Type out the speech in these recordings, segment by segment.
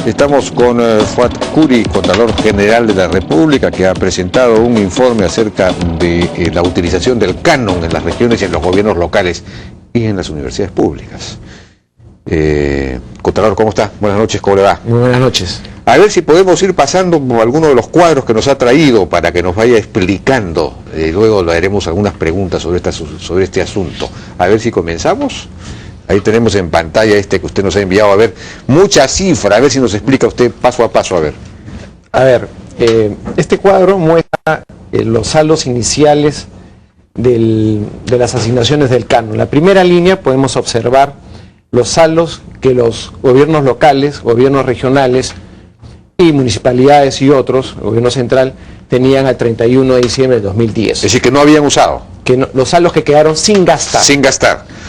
Estamos con Fuad Curi, Contralor General de la República, que ha presentado un informe acerca de la utilización del canon en las regiones y en los gobiernos locales y en las universidades públicas. Contralor, ¿cómo está? Buenas noches, ¿cómo le va? Muy buenas noches. A ver si podemos ir pasando algunos de los cuadros que nos ha traído para que nos vaya explicando. Luego le haremos algunas preguntas sobre este asunto. A ver si comenzamos. Ahí tenemos en pantalla que usted nos ha enviado. A ver, mucha cifra. A ver si nos explica usted paso a paso. A ver, este cuadro muestra los saldos iniciales de las asignaciones del canon. En la primera línea podemos observar los saldos que los gobiernos locales, gobiernos regionales y municipalidades y otros, el gobierno central, tenían al 31 de diciembre de 2010. Es decir, que no habían usado. Los saldos que quedaron sin gastar. Sin gastar.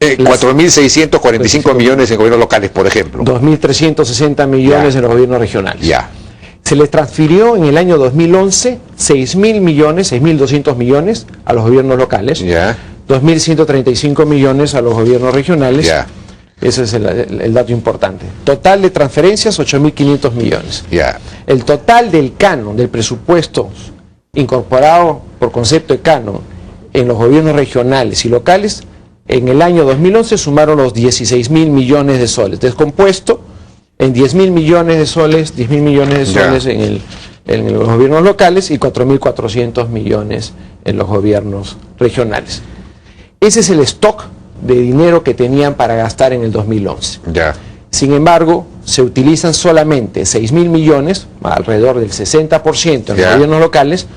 4.645 millones en gobiernos locales, por ejemplo. 2.360 millones en los gobiernos regionales. Ya. Se les transfirió en el año 2011 6.000 millones, 6.200 millones a los gobiernos locales. Ya. 2.135 millones a los gobiernos regionales. Ya. Ese es el dato importante. Total de transferencias, 8.500 millones. Ya. El total del canon, del presupuesto incorporado por concepto de canon en los gobiernos regionales y locales, en el año 2011 sumaron los 16.000 millones de soles, descompuesto en 10.000 millones de soles, 10.000 millones de soles en los gobiernos locales y 4.400 millones en los gobiernos regionales. Ese es el stock de dinero que tenían para gastar en el 2011. Ya. Sin embargo, se utilizan solamente 6.000 millones, alrededor del 60% en los gobiernos locales,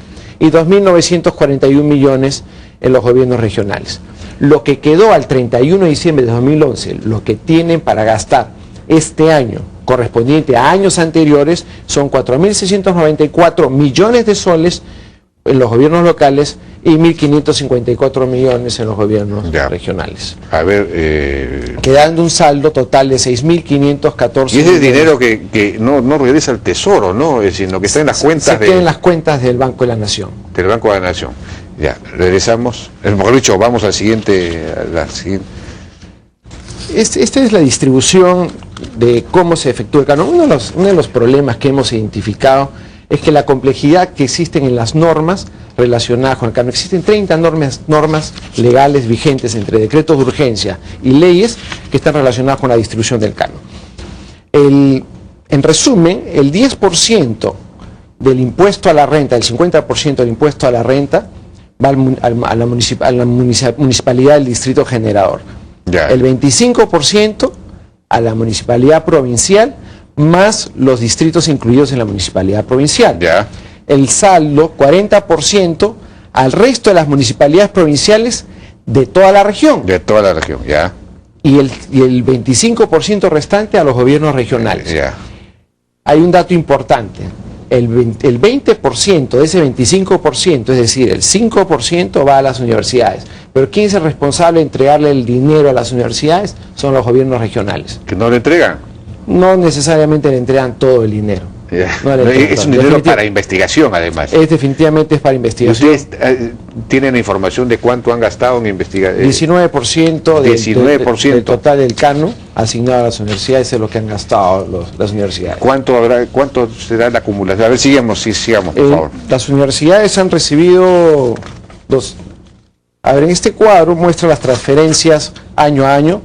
y 2.941 millones en los gobiernos regionales. Lo que quedó al 31 de diciembre de 2011, lo que tienen para gastar este año, correspondiente a años anteriores, son 4.694 millones de soles en los gobiernos locales y 1.554 millones en los gobiernos regionales. A ver... Quedando un saldo total de 6.514 Y ese es dinero que no regresa al Tesoro, ¿no? Sino que está en las cuentas queda en las cuentas del Banco de la Nación. Del Banco de la Nación. Ya, regresamos. Mejor dicho, vamos al siguiente... Esta es la distribución de cómo se efectúa el canon. Uno de los problemas que hemos identificado es que la complejidad que existen en las normas relacionadas con el canon. Existen 30 normas legales vigentes entre decretos de urgencia y leyes que están relacionadas con la distribución del canon. En resumen, el 10% del impuesto a la renta, el 50% del impuesto a la renta, va a la municipalidad del distrito generador. Ya. El 25% a la municipalidad provincial, más los distritos incluidos en la municipalidad provincial. Ya. El saldo, 40% al resto de las municipalidades provinciales de toda la región. De toda la región, ya. Y el 25% restante a los gobiernos regionales. Ya. Hay un dato importante. El 20% de ese 25%, es decir, el 5% va a las universidades. Pero ¿quién es el responsable de entregarle el dinero a las universidades? Son los gobiernos regionales. ¿Que no le entregan? No necesariamente le entregan todo el dinero. No es un dinero para investigación, además. Definitivamente es para investigación. ¿Ustedes tienen información de cuánto han gastado en investigación? 19% del total del canon asignado a las universidades es lo que han gastado las universidades. ¿Cuánto será la acumulación? A ver, sigamos, por favor. Las universidades han recibido A ver, en este cuadro muestra las transferencias año a año.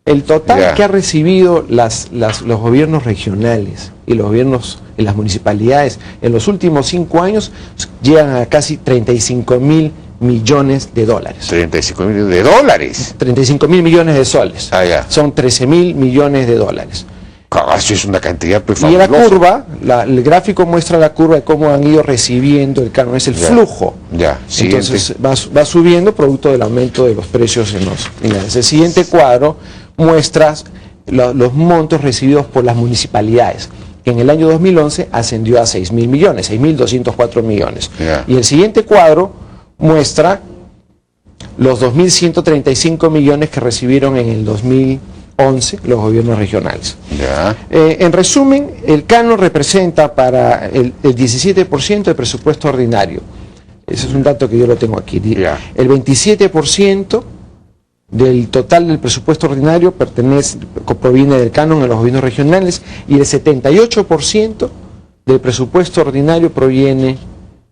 El total que ha recibido los gobiernos regionales y los gobiernos y las municipalidades en los últimos 5 años llegan a casi 35.000 millones de dólares. ¿35.000 millones de dólares? 35.000 millones de soles. Son 13.000 millones de dólares. Eso es una cantidad fabulosa. Y la curva, el gráfico muestra la curva de cómo han ido recibiendo el canon, es el flujo. Entonces va subiendo producto del aumento de los precios en los minerales. El siguiente cuadro muestra los montos recibidos por las municipalidades, que en el año 2011 ascendió a 6.000 millones, 6.204 millones. Y el siguiente cuadro muestra los 2.135 millones que recibieron en el 2011 los gobiernos regionales. En resumen, el canon representa para el 17% del presupuesto ordinario. Ese es un dato que yo lo tengo aquí. El 27% del total del presupuesto ordinario proviene del canon en los gobiernos regionales y el 78% del presupuesto ordinario proviene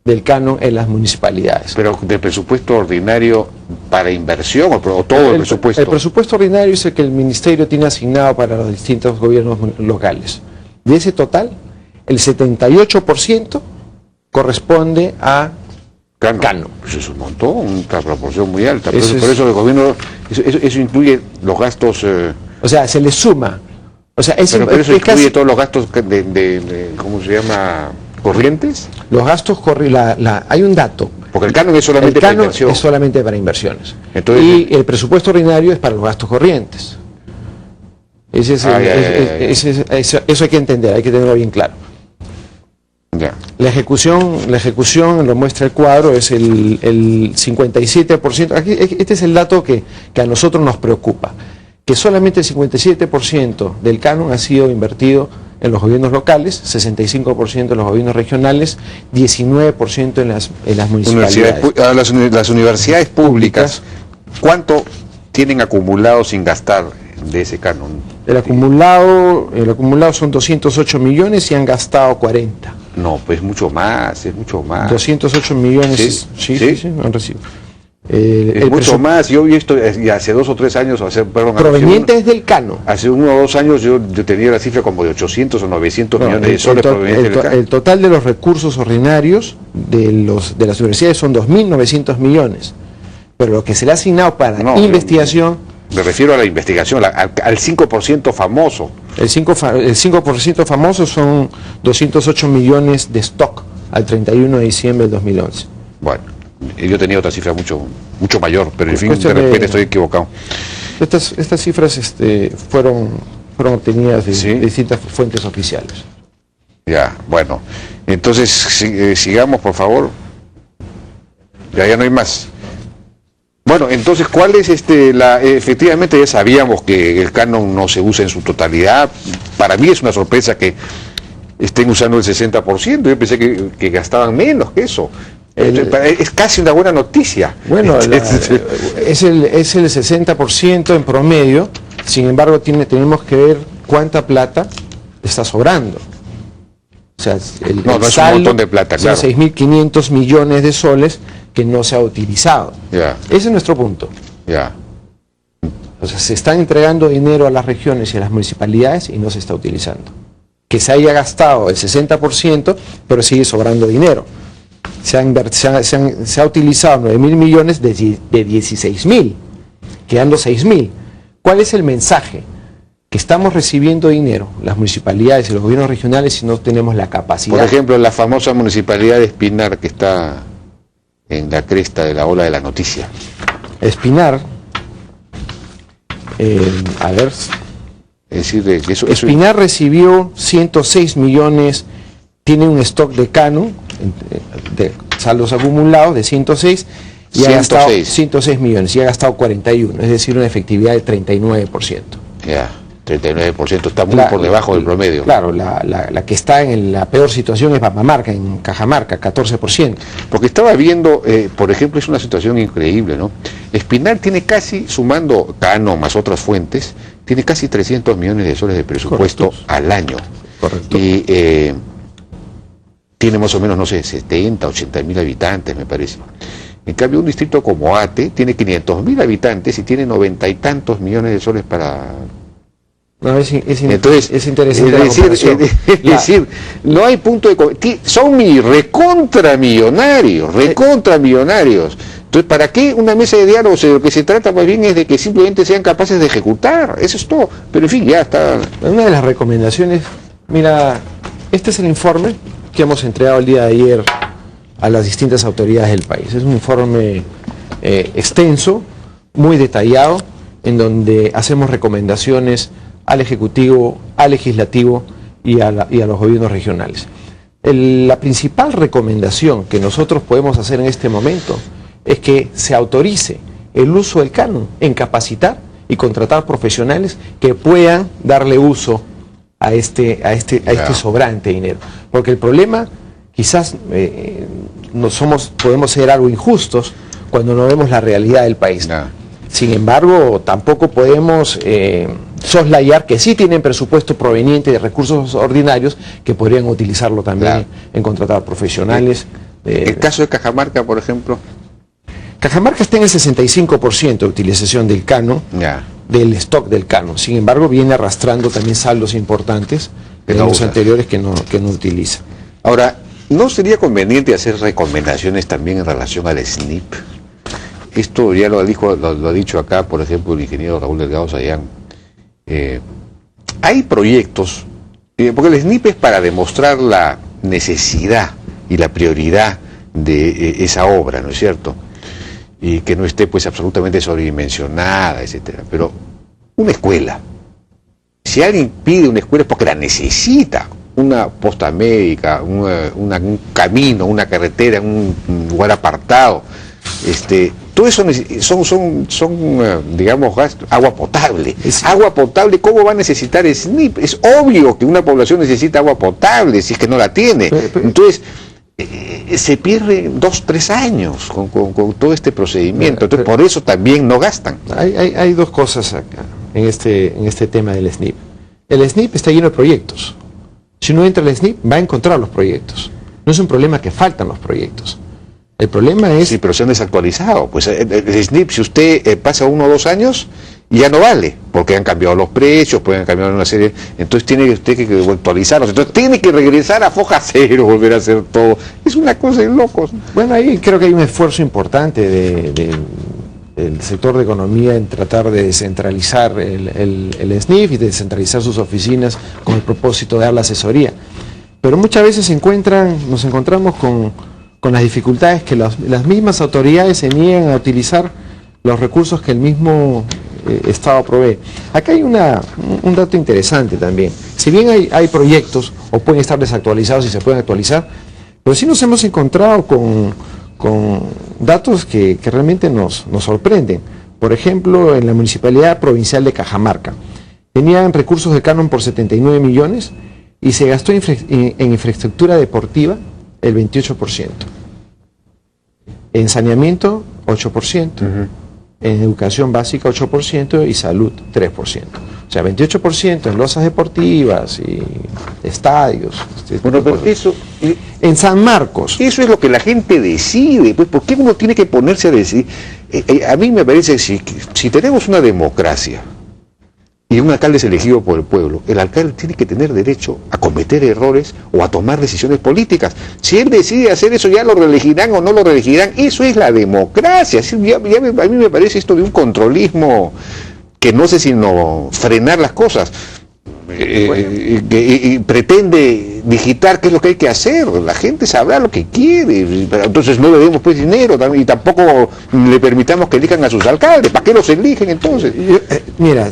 del canon en las municipalidades. Pero del presupuesto ordinario para inversión o todo el presupuesto. El presupuesto ordinario es el que el ministerio tiene asignado para los distintos gobiernos locales. De ese total, el 78% corresponde a canon. Pues es un montón, una proporción muy alta. Por eso el gobierno, eso incluye los gastos... o sea, se le suma. O sea, pero eso incluye todos los gastos de ¿cómo se llama? ¿Corrientes? Los gastos hay un dato. Porque el canon es solamente para inversión. Es solamente para inversiones. Entonces, y el presupuesto ordinario es para los gastos corrientes. Eso hay que entender, hay que tenerlo bien claro. Ya. La ejecución, lo muestra el cuadro, es el 57%. Este es el dato que a nosotros nos preocupa, que solamente el 57% del canon ha sido invertido en los gobiernos locales, 65% en los gobiernos regionales, 19% en las municipalidades. Las universidades públicas, ¿cuánto tienen acumulado sin gastar de ese canon? El acumulado son 208 millones y han gastado 40. No, pues mucho más, es mucho más. 208 millones, sí, han recibido. Es mucho más. Yo vi esto hace 2 o 3 años, provenientes del canon. Hace 1 o 2 años yo tenía la cifra como de 800 o 900 millones de soles provenientes del canon. El total de los recursos ordinarios de las universidades son 2.900 millones. Pero lo que se le ha asignado para investigación... Me refiero a la investigación, al 5% famoso. El 5% famoso son 208 millones de stock al 31 de diciembre del 2011. Bueno, yo tenía otra cifra mucho mayor, pero en fin, de repente estoy equivocado. Estas cifras fueron obtenidas de distintas fuentes oficiales. Ya, bueno. Entonces, sigamos, por favor. Ya no hay más. Bueno, entonces, ¿cuál es efectivamente ya sabíamos que el canon no se usa en su totalidad? Para mí es una sorpresa que estén usando el 60%, yo pensé que gastaban menos que eso. Es casi una buena noticia. Bueno, es el 60% en promedio, sin embargo tenemos que ver cuánta plata está sobrando. O sea, no es un montón de plata, claro. Son 6.500 millones de soles que no se ha utilizado. Ese es nuestro punto. O sea, se están entregando dinero a las regiones y a las municipalidades y no se está utilizando. Que se haya gastado el 60%, pero sigue sobrando dinero. Se ha utilizado 9.000 millones de 16.000, quedando 6.000. ¿Cuál es el mensaje? Que estamos recibiendo dinero, las municipalidades y los gobiernos regionales, y no tenemos la capacidad. Por ejemplo, la famosa municipalidad de Espinar, que está en la cresta de la ola de la noticia. Espinar, a ver... Es decir, Espinar recibió 106 millones, tiene un stock de canon, de saldos acumulados de 106, y ha gastado 106 millones, y ha gastado 41, es decir, una efectividad del 39%. 39%, está muy por debajo del promedio. Claro, la que está en la peor situación es Pamamarca, en Cajamarca, 14%. Porque estaba viendo, por ejemplo, es una situación increíble, ¿no? Espinar tiene casi, sumando canon más otras fuentes, tiene casi 300 millones de soles de presupuesto al año. Correcto. Y tiene más o menos, no sé, 70, 80 mil habitantes, me parece. En cambio, un distrito como Ate tiene 500.000 habitantes y tiene 90 y tantos millones de soles para... No, es interesante. Es decir, no hay punto de... Son recontra millonarios. Entonces, ¿para qué una mesa de diálogo? Lo que se trata más bien es de que simplemente sean capaces de ejecutar. Eso es todo. Pero en fin, ya está. Una de las recomendaciones, mira, este es el informe que hemos entregado el día de ayer a las distintas autoridades del país. Es un informe extenso, muy detallado, en donde hacemos recomendaciones al Ejecutivo, al Legislativo y a los gobiernos regionales. La principal recomendación que nosotros podemos hacer en este momento es que se autorice el uso del canon en capacitar y contratar profesionales que puedan darle uso a este sobrante dinero. Porque el problema, quizás podemos ser algo injustos cuando no vemos la realidad del país. Sin embargo, tampoco podemos soslayar que sí tienen presupuesto proveniente de recursos ordinarios que podrían utilizarlo también en contratar profesionales. ¿El caso de Cajamarca, por ejemplo? Cajamarca está en el 65% de utilización del canon, del stock del canon. Sin embargo, viene arrastrando también saldos importantes de los anteriores que no utiliza. Ahora, ¿no sería conveniente hacer recomendaciones también en relación al SNIP? Esto ya lo ha dicho acá, por ejemplo, el ingeniero Raúl Delgado Sayán. Hay proyectos, porque el SNIP es para demostrar la necesidad y la prioridad de esa obra, ¿no es cierto? Y que no esté pues absolutamente sobredimensionada, etcétera. Pero una escuela, si alguien pide una escuela es porque la necesita, una posta médica, un camino, una carretera, un lugar apartado, todo eso son digamos, agua potable. Agua potable, ¿cómo va a necesitar SNIP? Es obvio que una población necesita agua potable, si es que no la tiene. Entonces, se pierde 2-3 años con todo este procedimiento. Entonces, por eso también no gastan. Hay dos cosas acá, en este tema del SNIP. El SNIP está lleno de proyectos. Si uno entra al SNIP, va a encontrar los proyectos. No es un problema que faltan los proyectos. El problema es... Sí, pero se han desactualizado. Pues el SNIP, si usted pasa 1 o 2 años, ya no vale, porque han cambiado los precios, pueden cambiar una serie... Entonces tiene usted que actualizarlos. Entonces tiene que regresar a foja cero, volver a hacer todo. Es una cosa de locos. Bueno, ahí creo que hay un esfuerzo importante del sector de economía en tratar de descentralizar el SNIF y de descentralizar sus oficinas con el propósito de dar la asesoría. Pero muchas veces nos encontramos con las dificultades que las mismas autoridades se niegan a utilizar los recursos que el mismo Estado provee. Acá hay un dato interesante también. Si bien hay proyectos, o pueden estar desactualizados y se pueden actualizar, pero sí nos hemos encontrado con datos que realmente nos sorprenden. Por ejemplo, en la Municipalidad Provincial de Cajamarca, tenían recursos de canon por 79 millones y se gastó en infraestructura deportiva el 28%. En saneamiento, 8%. En educación básica, 8%. Y salud, 3%. O sea, 28% en losas deportivas y estadios. Bueno, pero eso... En San Marcos. Eso es lo que la gente decide. Pues, ¿por qué uno tiene que ponerse a decidir? A mí me parece que si tenemos una democracia y un alcalde es elegido por el pueblo, el alcalde tiene que tener derecho a cometer errores o a tomar decisiones políticas. Si él decide hacer eso, ya lo reelegirán o no lo reelegirán. Eso es la democracia. A mí me parece esto de un controlismo que no sé sino frenar las cosas. Y pretende digitar qué es lo que hay que hacer. La gente sabrá lo que quiere, pero entonces no le demos pues dinero y tampoco le permitamos que elijan a sus alcaldes. ¿Para qué los eligen entonces? Mira,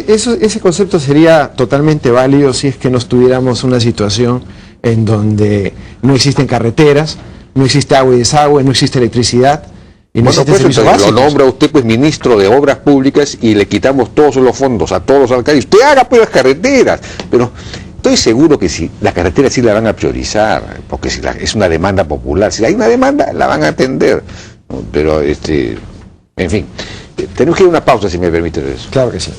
ese concepto sería totalmente válido si es que no estuviéramos una situación en donde no existen carreteras, no existe agua y desagüe, no existe electricidad. Y no bueno, pues entonces lo nombra usted pues ministro de Obras Públicas y le quitamos todos los fondos a todos los alcaldes. Usted haga pues las carreteras, pero estoy seguro que si la carretera sí la van a priorizar, porque si es una demanda popular, si hay una demanda la van a atender, ¿no? Pero en fin, tenemos que ir a una pausa si me permite eso. Claro que sí.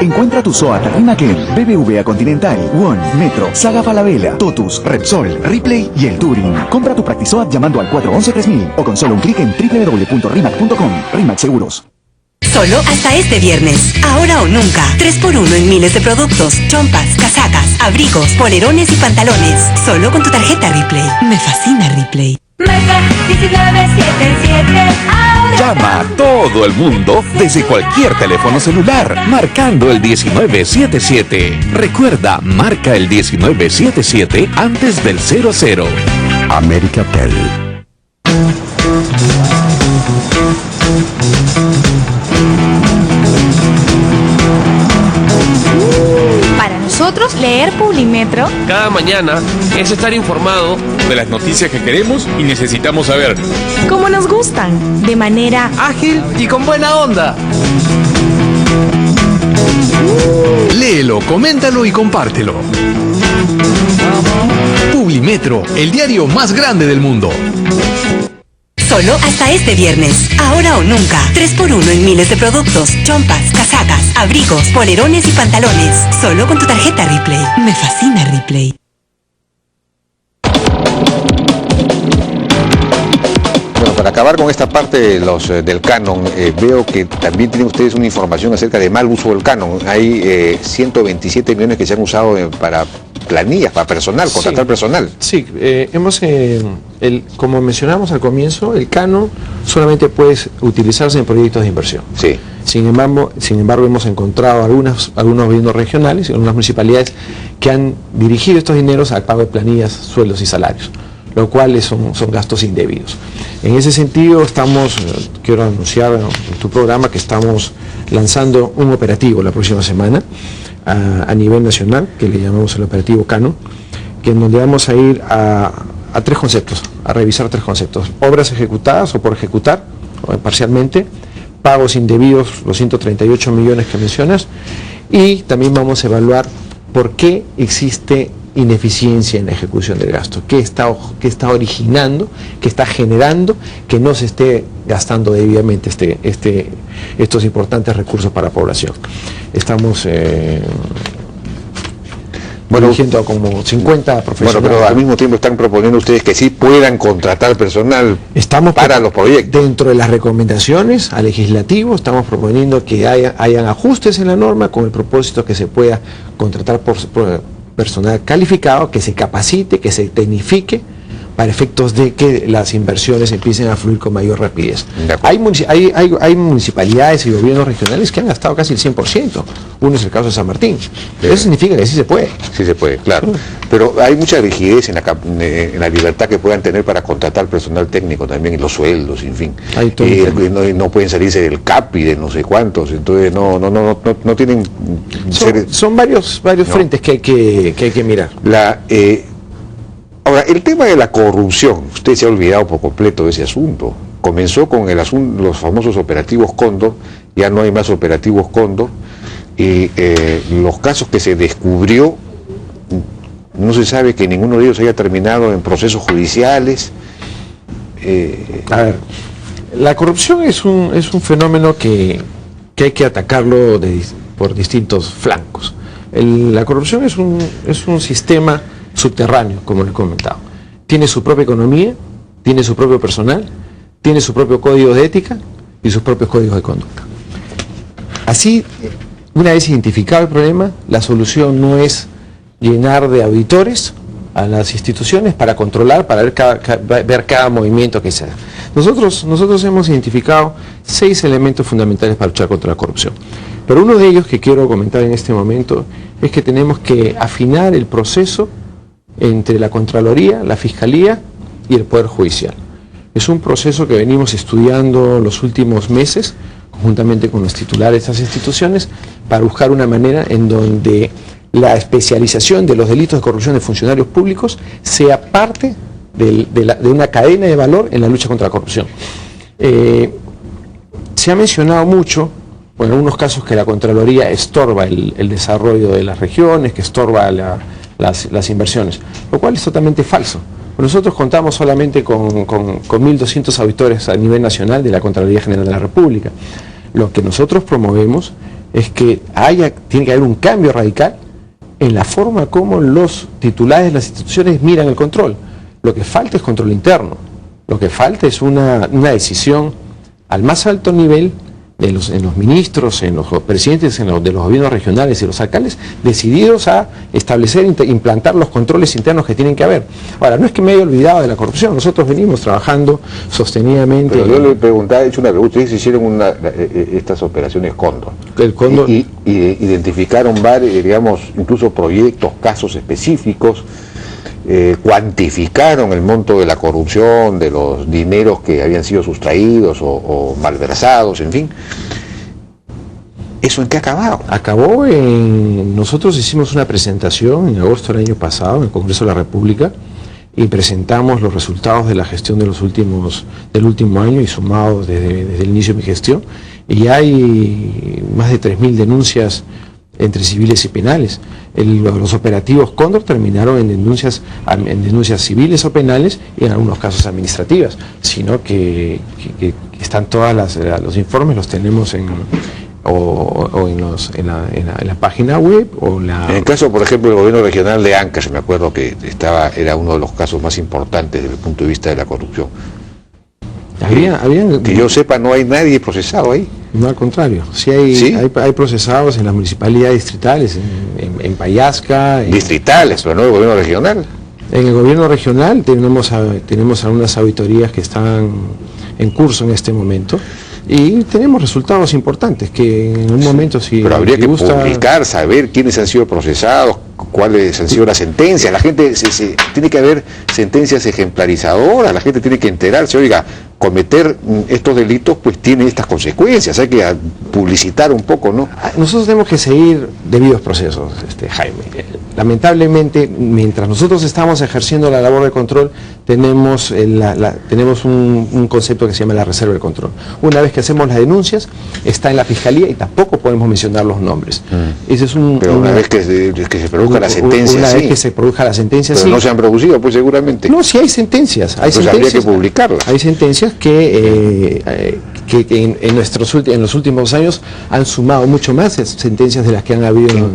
Encuentra tu SOAT Rinaquel, BBVA Continental, One, Metro, Saga Falabella, Totus, Repsol, Ripley y el Touring. Compra tu PractiSOAT llamando al 411-3000 o con solo un clic en www.rimac.com. Rimac Seguros. Solo hasta este viernes. Ahora o nunca. 3x1 en miles de productos. Chompas, casacas, abrigos, polerones y pantalones. Solo con tu tarjeta Ripley. Me fascina Ripley. Marca 1977 ahora. Llama a todo el mundo desde cualquier teléfono celular, marcando el 1977. Recuerda, marca el 1977 antes del 00. América Tel. Para nosotros, leer Publimetro cada mañana es estar informado de las noticias que queremos y necesitamos saber. como nos gustan, de manera Ágil y con buena onda. Léelo, coméntalo y compártelo. Publimetro, el diario más grande del mundo. Solo hasta este viernes. Ahora o nunca. 3x1 en miles de productos. Chompas, casacas, abrigos, polerones y pantalones. Solo con tu tarjeta Ripley. Me fascina Ripley. Bueno, para acabar con esta parte de del canon, veo que también tienen ustedes una información acerca de mal uso del canon. Hay 127 millones que se han usado para planillas, para personal, contratar personal. Sí, como mencionamos al comienzo, el canon solamente puede utilizarse en proyectos de inversión. Sí. Sin embargo, hemos encontrado algunos gobiernos regionales y algunas municipalidades que han dirigido estos dineros al pago de planillas, sueldos y salarios, lo cual son gastos indebidos. En ese sentido, quiero anunciar en tu programa que estamos lanzando un operativo la próxima semana a nivel nacional, que le llamamos el operativo Canon, en donde vamos a ir a tres conceptos, a revisar tres conceptos: obras ejecutadas o por ejecutar, o parcialmente, pagos indebidos, los 138 millones que mencionas, y también vamos a evaluar por qué existe ineficiencia en la ejecución del gasto, qué está originando, qué está generando que no se esté gastando debidamente estos importantes recursos para la población. Estamos dirigiendo a como 50 profesionales. Bueno, pero al mismo tiempo están proponiendo ustedes que sí puedan contratar personal para los proyectos. Dentro de las recomendaciones al legislativo estamos proponiendo que hayan ajustes en la norma con el propósito que se pueda contratar por personal calificado, que se capacite, que se tecnifique para efectos de que las inversiones empiecen a fluir con mayor rapidez. Hay municipalidades y gobiernos regionales que han gastado casi el 100%. Uno es el caso de San Martín. Eso significa que sí se puede. Sí se puede, claro. Pero hay mucha rigidez en la libertad que puedan tener para contratar personal técnico también, y los sueldos, en fin. No pueden salirse del CAP y de no sé cuántos, entonces no tienen... Son varios frentes que hay que mirar. Ahora, el tema de la corrupción, usted se ha olvidado por completo de ese asunto. Comenzó con los famosos operativos Cóndor, ya no hay más operativos Cóndor, y los casos que se descubrió, no se sabe que ninguno de ellos haya terminado en procesos judiciales. A ver, la corrupción es un fenómeno que hay que atacarlo por distintos flancos. La corrupción es un sistema subterráneo, como le he comentado. Tiene su propia economía, tiene su propio personal, tiene su propio código de ética y sus propios códigos de conducta. Así, una vez identificado el problema, la solución no es llenar de auditores a las instituciones para controlar, para ver cada movimiento que se da. Nosotros hemos identificado 6 elementos fundamentales para luchar contra la corrupción. Pero uno de ellos que quiero comentar en este momento es que tenemos que afinar el proceso entre la Contraloría, la Fiscalía y el Poder Judicial. Es un proceso que venimos estudiando los últimos meses, conjuntamente con los titulares de estas instituciones, para buscar una manera en donde la especialización de los delitos de corrupción de funcionarios públicos sea parte de una cadena de valor en la lucha contra la corrupción. Se ha mencionado mucho, en algunos casos, que la Contraloría estorba el desarrollo de las regiones, que estorba las inversiones, lo cual es totalmente falso. Nosotros contamos solamente con 1.200 auditores a nivel nacional de la Contraloría General de la República. Lo que nosotros promovemos es que tiene que haber un cambio radical en la forma como los titulares de las instituciones miran el control. Lo que falta es control interno, lo que falta es una decisión al más alto nivel en los ministros, en los presidentes de los gobiernos regionales y los alcaldes, decididos a establecer, implantar los controles internos que tienen que haber. Ahora, no es que me haya olvidado de la corrupción, nosotros venimos trabajando sostenidamente. Pero yo le he hecho una pregunta, ustedes hicieron estas operaciones Cóndor. El Cóndor. Y identificaron varios, digamos, incluso proyectos, casos específicos, cuantificaron el monto de la corrupción, de los dineros que habían sido sustraídos o malversados, en fin. ¿Eso en qué ha acabado? Acabó nosotros hicimos una presentación en agosto del año pasado en el Congreso de la República y presentamos los resultados de la gestión del último año y sumados desde el inicio de mi gestión, y hay más de 3.000 denuncias entre civiles y penales. Los operativos Cóndor terminaron en denuncias civiles o penales y en algunos casos administrativas, sino que están todas los informes, los tenemos en la página web En el caso, por ejemplo, del gobierno regional de Ancash, me acuerdo que era uno de los casos más importantes desde el punto de vista de la corrupción. Que yo sepa, no hay nadie procesado ahí. No, al contrario, hay procesados en las municipalidades distritales, en Payasca. Distritales, pero no el gobierno regional. En el gobierno regional tenemos algunas auditorías que están en curso en este momento y tenemos resultados importantes que en un momento pero habría que publicar, saber quiénes han sido procesados, cuáles han sido las sentencias. La gente tiene que haber sentencias ejemplarizadoras, la gente tiene que enterarse, oiga, cometer estos delitos pues tiene estas consecuencias, hay que publicitar un poco, ¿no? Nosotros tenemos que seguir debidos procesos, Jaime. Lamentablemente, mientras nosotros estamos ejerciendo la labor de control, tenemos un concepto que se llama la reserva del control. Una vez que hacemos las denuncias, está en la fiscalía y tampoco podemos mencionar los nombres. Ese es pero una vez que se produzca la sentencia, una vez que se produzca la sentencia, pero no se han producido, pues seguramente. No, sí hay sentencias. Entonces habría que publicarlas. Hay sentencias que en los últimos años han sumado mucho más sentencias de las que han habido.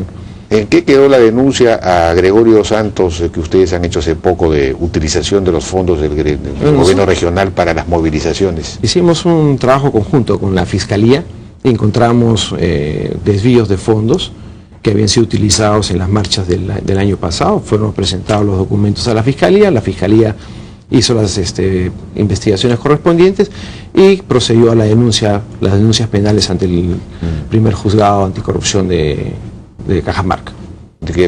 ¿En qué quedó la denuncia a Gregorio Santos que ustedes han hecho hace poco de utilización de los fondos del gobierno regional para las movilizaciones? Hicimos un trabajo conjunto con la Fiscalía, encontramos desvíos de fondos que habían sido utilizados en las marchas del año pasado, fueron presentados los documentos a la Fiscalía hizo las investigaciones correspondientes y procedió a las denuncias penales ante el primer juzgado anticorrupción de Cajamarca.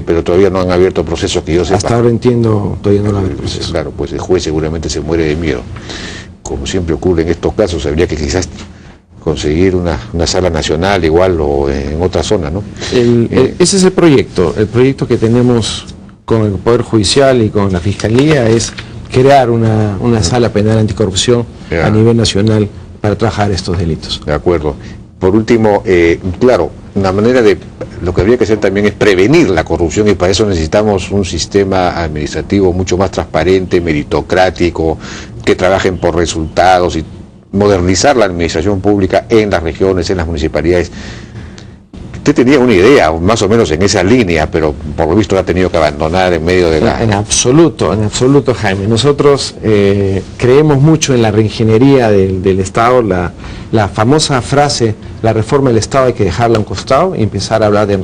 Pero todavía no han abierto procesos que yo sepa. Hasta ahora entiendo, todavía no lo han abierto proceso. Claro, pues el juez seguramente se muere de miedo. Como siempre ocurre en estos casos, habría que quizás conseguir una sala nacional igual o en otra zona, ¿no? Ese es el proyecto que tenemos con el Poder Judicial y con la Fiscalía, es crear una sala penal anticorrupción a nivel nacional para trabajar estos delitos. De acuerdo. Por último, claro, una manera de, lo que habría que hacer también es prevenir la corrupción y para eso necesitamos un sistema administrativo mucho más transparente, meritocrático, que trabajen por resultados y modernizar la administración pública en las regiones, en las municipalidades. Usted tenía una idea más o menos en esa línea, pero por lo visto la ha tenido que abandonar en medio de la... En absoluto, Jaime. Nosotros creemos mucho en la reingeniería del Estado, la famosa frase, la reforma del Estado hay que dejarla a un costado y empezar a hablar de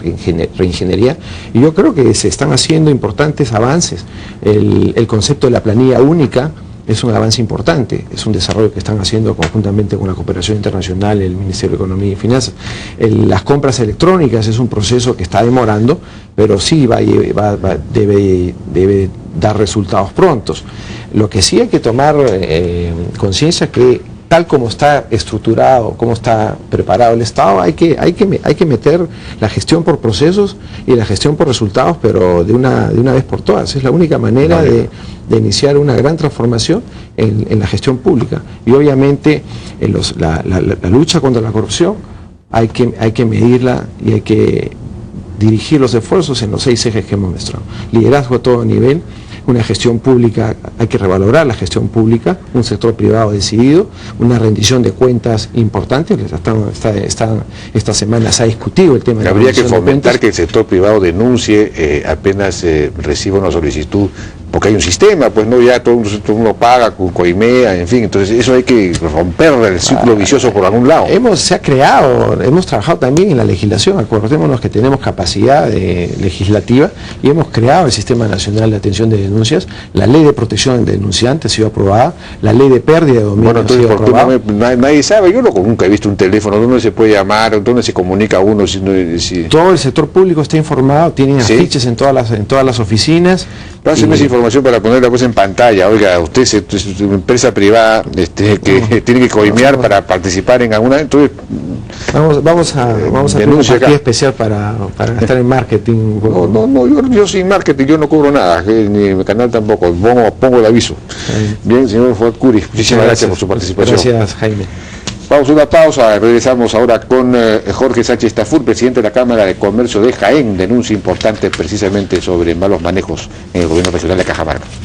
reingeniería. Y yo creo que se están haciendo importantes avances. El concepto de la planilla única es un avance importante, es un desarrollo que están haciendo conjuntamente con la cooperación internacional, el Ministerio de Economía y Finanzas. Las compras electrónicas es un proceso que está demorando, pero sí debe dar resultados prontos. Lo que sí hay que tomar conciencia que tal como está estructurado, como está preparado el Estado, hay que meter la gestión por procesos y la gestión por resultados, pero de una vez por todas. Es la única manera de iniciar una gran transformación en la gestión pública. Y obviamente la lucha contra la corrupción hay que medirla y hay que dirigir los esfuerzos en los 6 ejes que hemos mostrado. Liderazgo a todo nivel, una gestión pública, hay que revalorar la gestión pública, un sector privado decidido, una rendición de cuentas importante. Esta semana se ha discutido el tema de la rendición de cuentas. Habría que fomentar que el sector privado denuncie apenas reciba una solicitud, porque hay un sistema, pues no, ya todo uno paga, coimea, en fin, entonces eso hay que romper el círculo vicioso por algún lado. Hemos trabajado también en la legislación, acordémonos que tenemos capacidad legislativa y hemos creado el Sistema Nacional de Atención de Denuncias, la Ley de Protección del Denunciante ha sido aprobada, la Ley de Pérdida de Dominio ha sido aprobada. Nadie sabe, yo nunca he visto un teléfono, ¿dónde se puede llamar? ¿Dónde se comunica uno? Todo el sector público está informado, tienen afiches en todas las oficinas. Pásenme esa información para ponerla pues en pantalla. Oiga, usted es una empresa privada que tiene que coimear para participar en alguna... Entonces, vamos a tener una partida especial para estar en marketing. No, yo sin marketing yo no cobro nada, ni mi canal tampoco, pongo el aviso. Bien, señor Fuad Curi, muchísimas gracias por su participación. Gracias, Jaime. Vamos a una pausa, regresamos ahora con Jorge Sánchez Tafur, presidente de la Cámara de Comercio de Jaén, denuncia importante precisamente sobre malos manejos en el gobierno regional de Cajamarca.